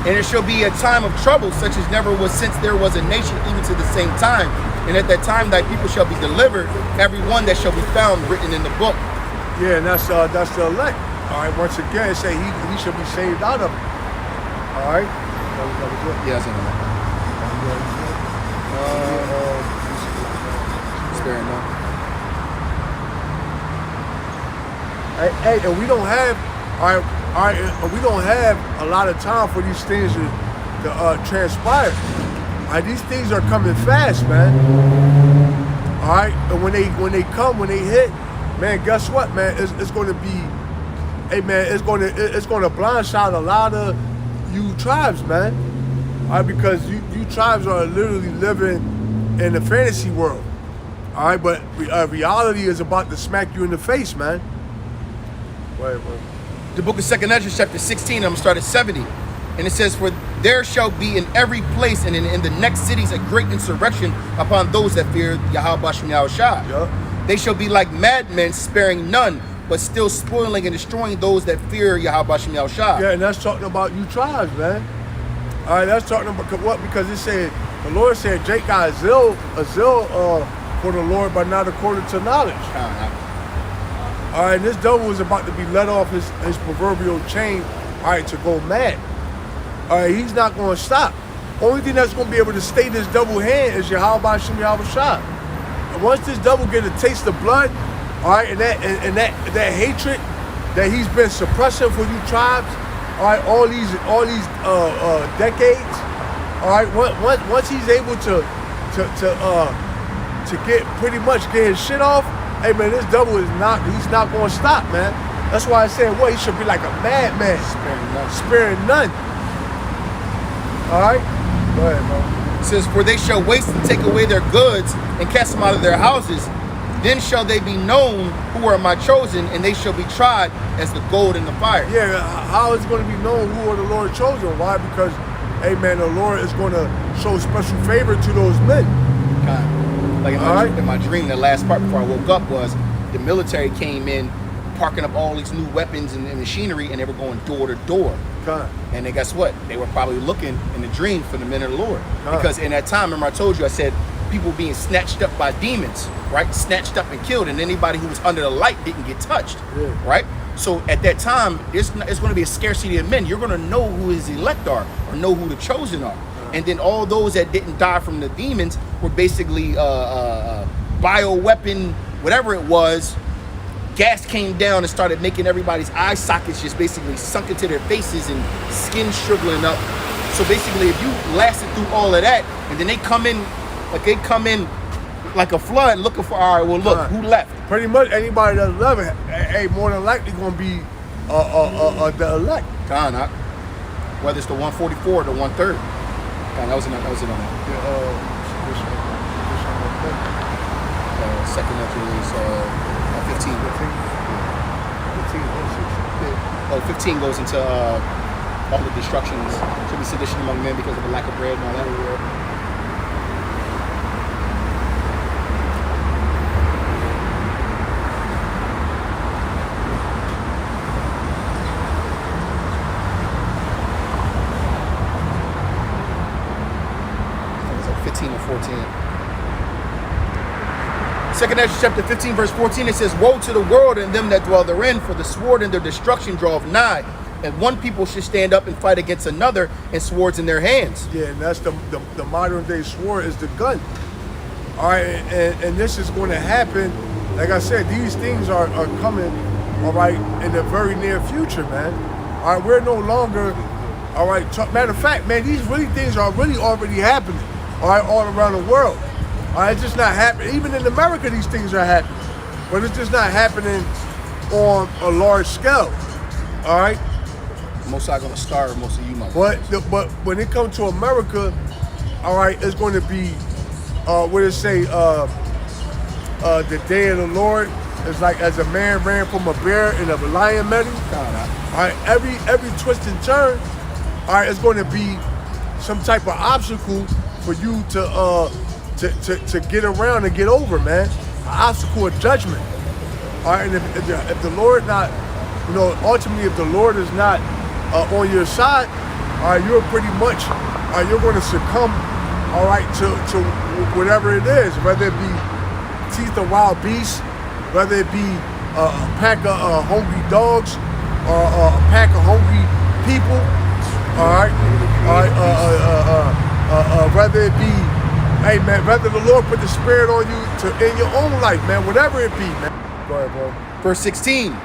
"And it shall be a time of trouble, such as never was since there was a nation, even to the same time. And at that time thy people shall be delivered, every one that shall be found written in the book." Yeah, and that's the elect. All right, once again, it say he should be saved out of it. All right. That was it. Yeah, that's enough. Spare enough. Hey, and we don't have, all right, we don't have a lot of time for these things to transpire. All right, these things are coming fast, man. All right, and when they come, when they hit, man, guess what, man? It's going to be, hey, man, it's going to blindside a lot of you tribes, man. All right, because you tribes are literally living in a fantasy world. All All right, but reality is about to smack you in the face, man. Wait. The book of 2nd Ezra, chapter 16, I'm going to start at 70. And it says, for there shall be in every place and in the next cities a great insurrection upon those that fear Yahweh Bashem Yahushua. Yeah. They shall be like madmen, sparing none, but still spoiling and destroying those that fear Yahweh Bashem Yahushua. Yeah, and that's talking about you tribes, man. All right, that's talking about what? Because it said, the Lord said, Jake got a zeal for the Lord, but not according to knowledge. All right, and this devil is about to be let off his proverbial chain, all right, to go mad. All right, he's not going to stop. Only thing that's going to be able to stay this double hand is Yahweh Bashem Yahushua. And once this devil get a taste of blood, all right, and that hatred that he's been suppressing for you tribes, all right, all these decades, all right, once he's able to get pretty much get his shit off, hey man, this devil he's not going to stop, man. That's why I said, he should be like a madman, sparing none. All right, go ahead, bro. It says, for they shall waste and take away their goods and cast them out of their houses. Then shall they be known who are my chosen, and they shall be tried as the gold in the fire. Yeah, how is it going to be known who are the Lord chosen? Why? Because, hey man, the Lord is going to show special favor to those men. Like in my dream, the last part before I woke up was the military came in, parking up all these new weapons and machinery, and they were going door to door. And then guess what? They were probably looking in the dream for the men of the Lord. Because in that time, remember I told you, I said people being snatched up by demons, right? Snatched up and killed, and anybody who was under the light didn't get touched, right? So at that time, it's going to be a scarcity of men. You're going to know who his elect are, or know who the chosen are. And then all those that didn't die from the demons were basically bioweapon, whatever it was. Gas came down and started making everybody's eye sockets just basically sunk into their faces and skin shriveling up. So basically, if you lasted through all of that, and then they come in like a flood looking for, all right, well, look, who left? Pretty much anybody that's left, hey, more than likely going to be the elect. Whether it's the 144 or the 1/3. That was it on that. Second Ezra is 15. 15 goes into all the destructions. Should be sedition among men because of the lack of bread and all that. It's like 15 or 14. 2nd Ezra chapter 15 verse 14, it says, woe to the world and them that dwell therein, for the sword and their destruction draweth nigh, and one people should stand up and fight against another, and swords in their hands. Yeah, and that's the modern day sword is the gun. All right, and this is going to happen. Like I said, these things are coming, all right, in the very near future, man. All right, we're no longer, all right, matter of fact, man, these things are really already happening, all right, all around the world. All right, it's just not happening. Even in America, these things are happening. But it's just not happening on a large scale. All right? Most are going to starve most of you, but when it comes to America, all right, it's going to be, what it say, the day of the Lord. It's like as a man ran from a bear and a lion met him. All right, every twist and turn, all right, it's going to be some type of obstacle for you to get around and get over, man. An obstacle of judgment. All right, and if the Lord not, ultimately, if the Lord is not on your side, all right, you're pretty much, you're going to succumb, all right, to whatever it is, whether it be teeth of wild beasts, whether it be a pack of hungry dogs, or a pack of hungry people, all right, whether it be, hey man, whether the Lord put the Spirit on you in your own life, man, whatever it be, man. Go ahead, bro. Verse 16,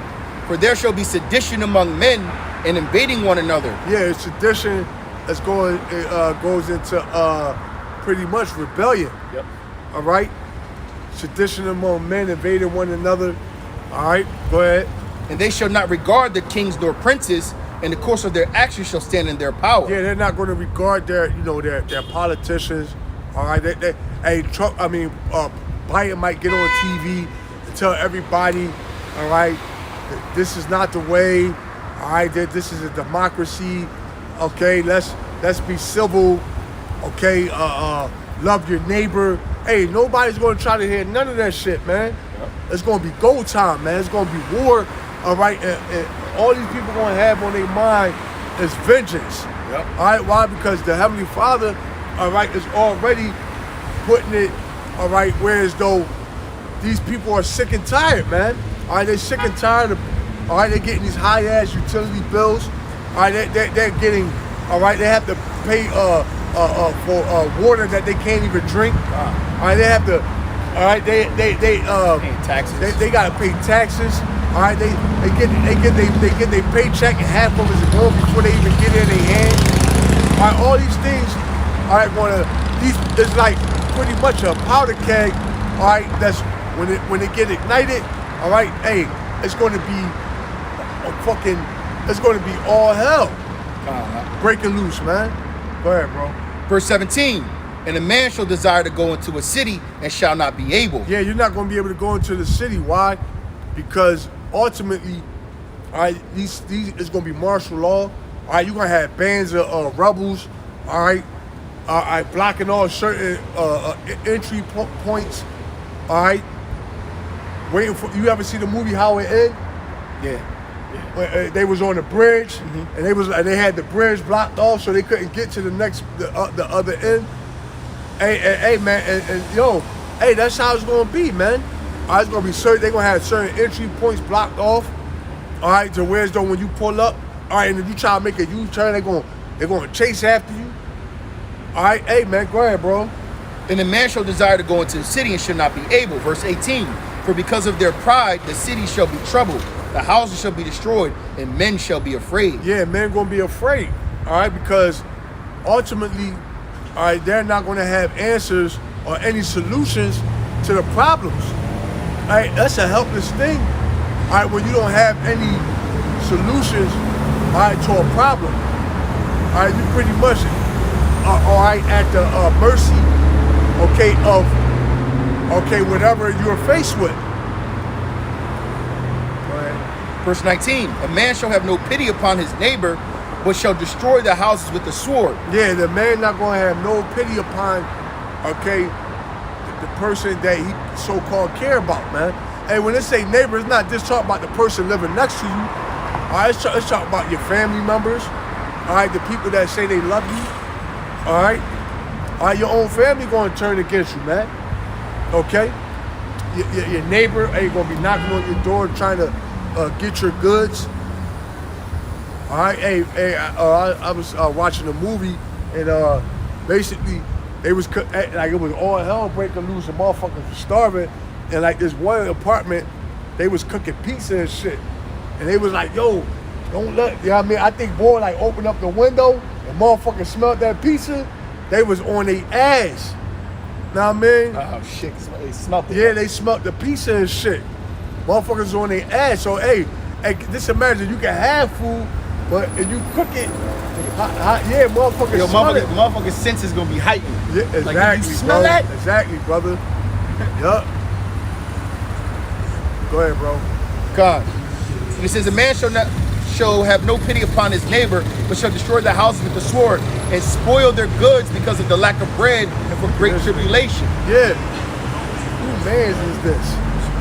for there shall be sedition among men and invading one another. Yeah, sedition goes into pretty much rebellion. Yep. All right? Sedition among men invading one another. All right, go ahead. And they shall not regard the kings nor princes, and the course of their actions shall stand in their power. Yeah, they're not going to regard their politicians. All right, Biden might get on TV and tell everybody, all right, this is not the way. All right, that this is a democracy. Okay, let's be civil. Okay, love your neighbor. Hey, nobody's gonna try to hear none of that shit, man. Yep. It's gonna be go time, man. It's gonna be war. All right, and all these people gonna have on their mind is vengeance. Yep. All right, why? Because the Heavenly Father, all right, is already putting it, all right, whereas though these people are sick and tired, man. All right, they're sick and tired of, all right, they're getting these high-ass utility bills. All right, they're getting, all right, they have to pay for water that they can't even drink. All right, they have to, all right, they paying taxes. They gotta pay taxes. All right, they get their paycheck and half of it is gone before they even get it in their hand. All right, all these things, all right, it's like pretty much a powder keg. All right, that's when it get ignited. All right, hey, it's going to be it's going to be all hell breaking loose, man. Go ahead, bro. Verse 17, and a man shall desire to go into a city and shall not be able. Yeah, you're not going to be able to go into the city. Why? Because ultimately, all right, these it's going to be martial law. All right, you're going to have bands of rebels. All right, blocking all certain entry points. All right, waiting for you. Ever see the movie How It Ends? Yeah. They was on the bridge, and they had the bridge blocked off, so they couldn't get to the other end. Hey, man, and yo, hey, that's how it's gonna be, man. All right, it's gonna be certain. They're gonna have certain entry points blocked off. All right, to whereas though when you pull up, all right, and if you try to make a U-turn, they're gonna chase after you. All right, hey, man, go ahead, bro. And the man shall desire to go into the city and shall not be able. Verse 18, for because of their pride, the city shall be troubled. The houses shall be destroyed, and men shall be afraid. Yeah, men gonna be afraid. All right, because ultimately, all right, they're not gonna have answers or any solutions to the problems. All right, that's a helpless thing. All right, when you don't have any solutions, all right, to a problem. All right, you pretty much, all right, at the mercy, okay, of, okay, whatever you're faced with. Verse 19, a man shall have no pity upon his neighbor, but shall destroy the houses with the sword. Yeah, the man not going to have no pity upon, okay, the person that he so-called care about, man. And when they say neighbor, it's not just talking about the person living next to you. All right, it's talking about your family members. All right, the people that say they love you. All right, your own family going to turn against you, man. Okay? Your neighbor ain't going to be knocking on your door trying to get your goods. All right, hey, I was watching a movie, and basically they was like it was all hell breaking loose, and motherfuckers were starving, and like this one apartment, they was cooking pizza and shit, and they was like, yo, don't let, you know what I mean? I think boy like opened up the window and motherfuckers smelled that pizza, they was on their ass. Know what I mean? Oh shit, they smelled it. Yeah, they smelled the pizza and shit. Motherfuckers on their ass. So hey, just imagine you can have food, but if you cook it, yeah, motherfuckers. Yo, motherfuckers' sense is gonna be heightened. Yeah, exactly. Like, you smell bro. that? Exactly, brother. Yup. Go ahead, bro. God. And it says, a man shall have no pity upon his neighbor, but shall destroy the houses with the sword, and spoil their goods because of the lack of bread and for great tribulation. Yeah. Who man's is this?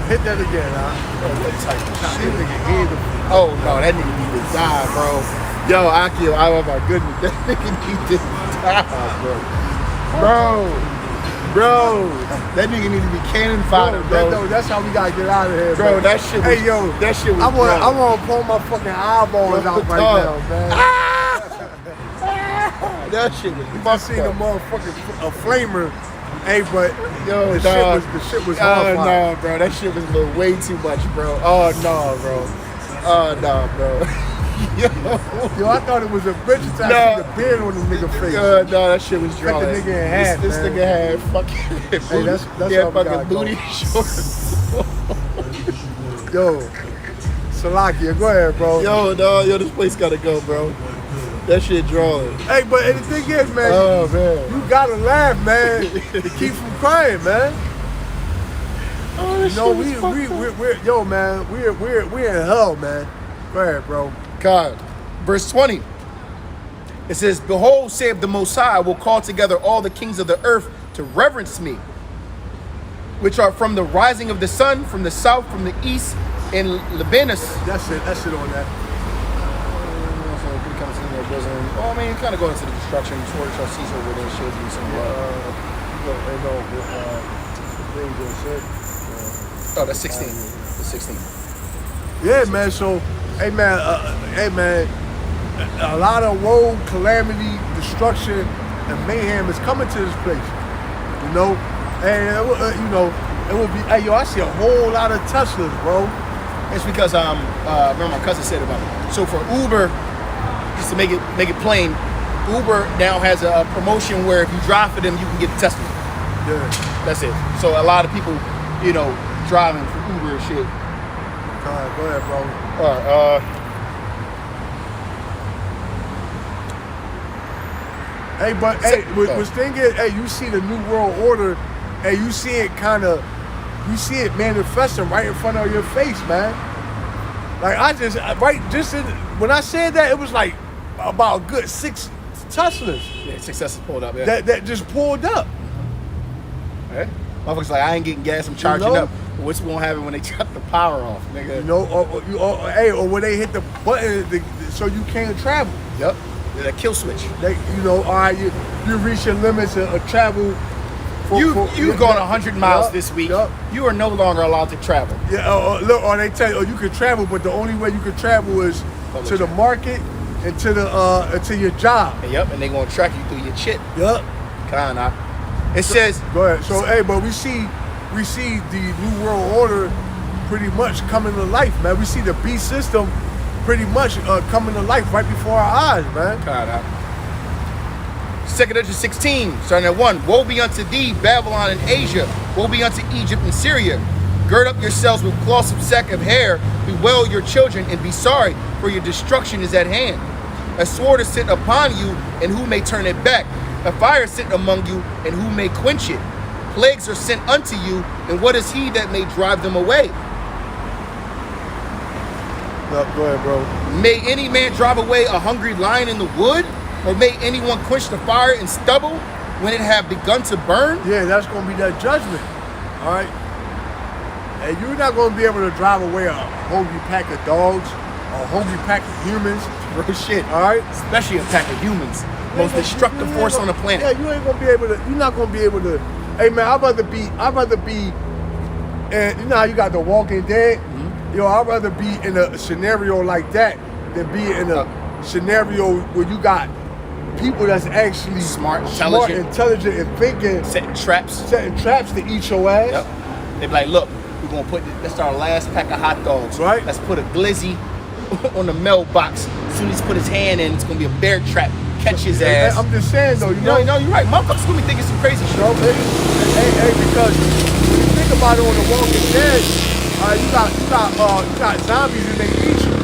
Hit that again, huh? What type of shit? Oh no, that nigga need to die, bro. Yo, Akio, oh my goodness, that nigga need to die, bro. That nigga need to be cannon fodder, bro. That's how we gotta get out of here, bro. That shit was, hey, yo, that shit was I wanna pull my fucking eyeballs out right now, man. That shit was I seen a motherfucking flamer. Hey, but yo, the shit was horrifying. Oh no, bro, that shit was a little way too much, bro. Oh no, bro. Oh no, bro. Yo, I thought it was a bitch to see the beard on the nigga face. No, that shit was dry. Cut the nigga in half, This nigga had fucking hey, that's fucking booty shorts. Yo, Salakia, go ahead, bro. Yo, this place gotta go, bro. That shit drawing. Hey, but the thing is, man, oh man, you gotta laugh, man, to keep from crying, man. Oh, this You know, shit was fucked up. we're yo, man, we're in hell, man. Go ahead, bro. God. Verse 20. It says, behold, saith the Most High, I will call together all the kings of the earth to reverence me, which are from the rising of the sun, from the south, from the east, and Lebanus. That's it on that. Well, I mean, it kind of goes into the destruction. Sword shall cease over there, shall be some Oh, that's 16. That's 16. Yeah, man. So, hey, man, a lot of woe, calamity, destruction, and mayhem is coming to this place. You know, and you know, it will be. Hey, yo, I see a whole lot of Teslas, bro. It's because remember my cousin said about it. So for Uber, just to make it plain, Uber now has a promotion where if you drive for them, you can get a Tesla. Yeah. That's it. So a lot of people, you know, driving for Uber and shit. All right, go ahead, bro. All right. Hey, but what's thing is, hey, you see the New World Order, hey, you see it manifesting right in front of your face, man. Like when I said that, it was like about a good 6 Teslas. Yeah, success is pulled up. Yeah. That just pulled up. Okay. Motherfuckers like, I ain't getting gas, I'm charging up. What's gonna happen when they cut the power off, nigga? You know, or when they hit the button so you can't travel. Yep. That kill switch. You know, all right, you reach your limits of travel. You've gone 100 miles this week. Yep. You are no longer allowed to travel. Yeah, look, or they tell you, you can travel, but the only way you can travel is to the market and to your job. Yep, and they gonna track you through your shit. Yep. Kinda. It says. Go ahead. So, hey, but we see the New World Order pretty much coming to life, man. We see the beast system pretty much coming to life right before our eyes, man. Kinda. 2 Edges 16, starting at 1. Woe be unto thee, Babylon and Asia. Woe be unto Egypt and Syria. Gird up yourselves with cloths of sack of hair. Bewail your children and be sorry, for your destruction is at hand. A sword is sent upon you, and who may turn it back? A fire is sent among you, and who may quench it? Plagues are sent unto you, and what is he that may drive them away? No, go ahead, bro. May any man drive away a hungry lion in the wood? Or may anyone quench the fire in stubble when it have begun to burn? Yeah, that's going to be that judgment. All right? And you're not going to be able to drive away a hungry pack of dogs or a hungry pack of humans. Real shit. All right? Especially a pack of humans. Most destructive force on the planet. Yeah, you ain't going to be able to, you're not going to be able to, hey man, I'd rather be, and you know how you got The Walking Dead? Mm-hmm. Yo, I'd rather be in a scenario like that than be in a scenario where you got people that's actually smart, intelligent, and thinking, setting traps to eat your ass. Yep. They be like, look, we're gonna put that's our last pack of hot dogs. Right. Let's put a glizzy on the mailbox. As soon as he put his hand in, it's gonna be a bear trap. Catch his ass. I'm just saying though, you know, you're right. Motherfuckers gonna be thinking some crazy shit. No, hey, because when you think about it on The Walking Dead, you got zombies and they eat you.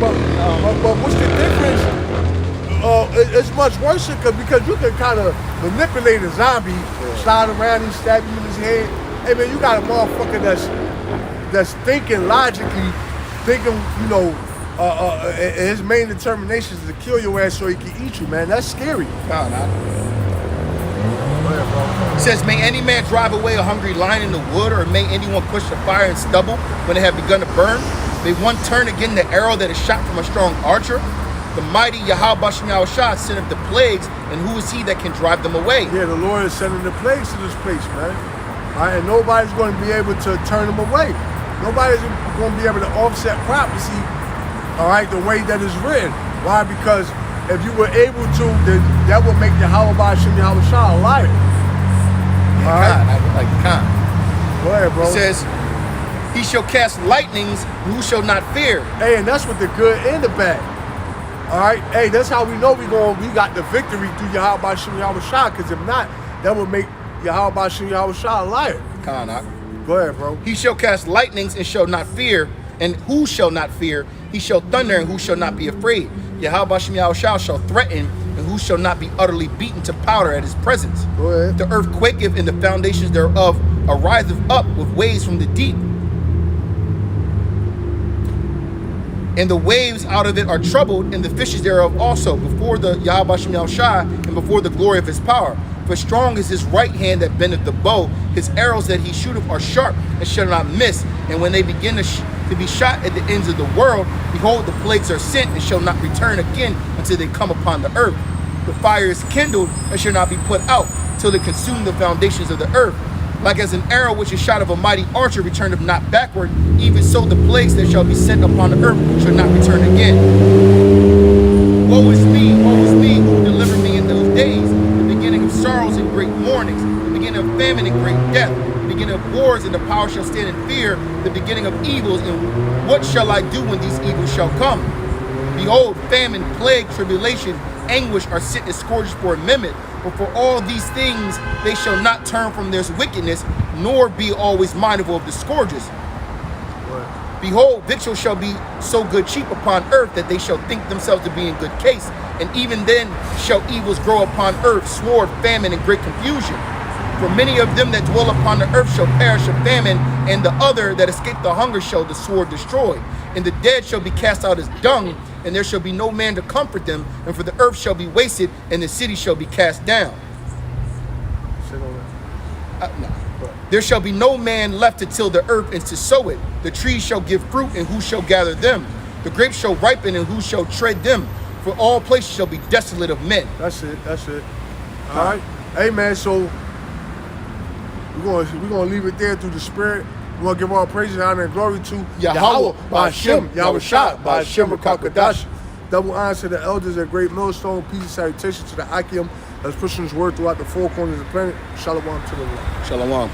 But what's the difference? It's much worse because you can kind of manipulate a zombie, slide around and stab him in his head. Hey man, you got a motherfucker that's thinking logically, you know, his main determination is to kill your ass so he can eat you, man. That's scary. It says, may any man drive away a hungry lion in the wood, or may anyone push the fire and stubble when they have begun to burn? May one turn again the arrow that is shot from a strong archer? The mighty Yahweh Bashem Yahushua sendeth the plagues, and who is he that can drive them away? Yeah, the Lord is sending the plagues to this place, man. All right, and nobody's going to be able to turn them away. Nobody's going to be able to offset prophecy, all right, the way that is written. Why? Because if you were able to, then that would make Yahweh Bashem Yahushua a liar. Yeah, all right? Like Khan. Go ahead, bro. It says, he shall cast lightnings, who shall not fear? Hey, and that's with the good and the bad. All right, hey, that's how we know we got the victory through Yahweh Bashem Yahushua. Because if not, that would make Yahweh Bashem Yahushua a liar. Go ahead, bro. He shall cast lightnings and shall not fear, and who shall not fear? He shall thunder, and who shall not be afraid? Yahweh Bashem Yahushua shall threaten, and who shall not be utterly beaten to powder at his presence? Go ahead. The earth quaketh, and the foundations thereof ariseth up with waves from the deep. And the waves out of it are troubled, and the fishes thereof also, before the Yahweh Shem Yahushai, and before the glory of his power. For strong is his right hand that bendeth the bow. His arrows that he shooteth are sharp, and shall not miss. And when they begin to be shot at the ends of the world, behold, the plagues are sent, and shall not return again until they come upon the earth. The fire is kindled, and shall not be put out, till it consume the foundations of the earth. Like as an arrow which is shot of a mighty archer returneth not backward, even so the plagues that shall be sent upon the earth shall not return again. Woe is me, who will deliver me in those days, the beginning of sorrows and great mournings, the beginning of famine and great death, the beginning of wars, and the power shall stand in fear, the beginning of evils, and what shall I do when these evils shall come? Behold, famine, plague, tribulation, anguish are sent as scourges for a minute, but for all these things they shall not turn from their wickedness, nor be always mindful of the scourges. Right. Behold, victuals shall be so good cheap upon earth that they shall think themselves to be in good case, and even then shall evils grow upon earth, sword, famine, and great confusion. For many of them that dwell upon the earth shall perish of famine, and the other that escape the hunger shall the sword destroy. And the dead shall be cast out as dung, and there shall be no man to comfort them, and for the earth shall be wasted, and the city shall be cast down. Sit on that. No. There shall be no man left to till the earth and to sow it. The trees shall give fruit, and who shall gather them? The grapes shall ripen, and who shall tread them? For all places shall be desolate of men. That's it. All right. Hey man, so we're gonna leave it there through the Spirit. We want to give all praises, honor, and glory to Yahweh, Ba'Shem, Yahushua, Ba'Shem, Ba'Shem, Rakakadash. Double honor to the elders at Great Millstone. Peace and salutation to the Akim that's pushing his word throughout the four corners of the planet. Shalom to the Lord. Shalom.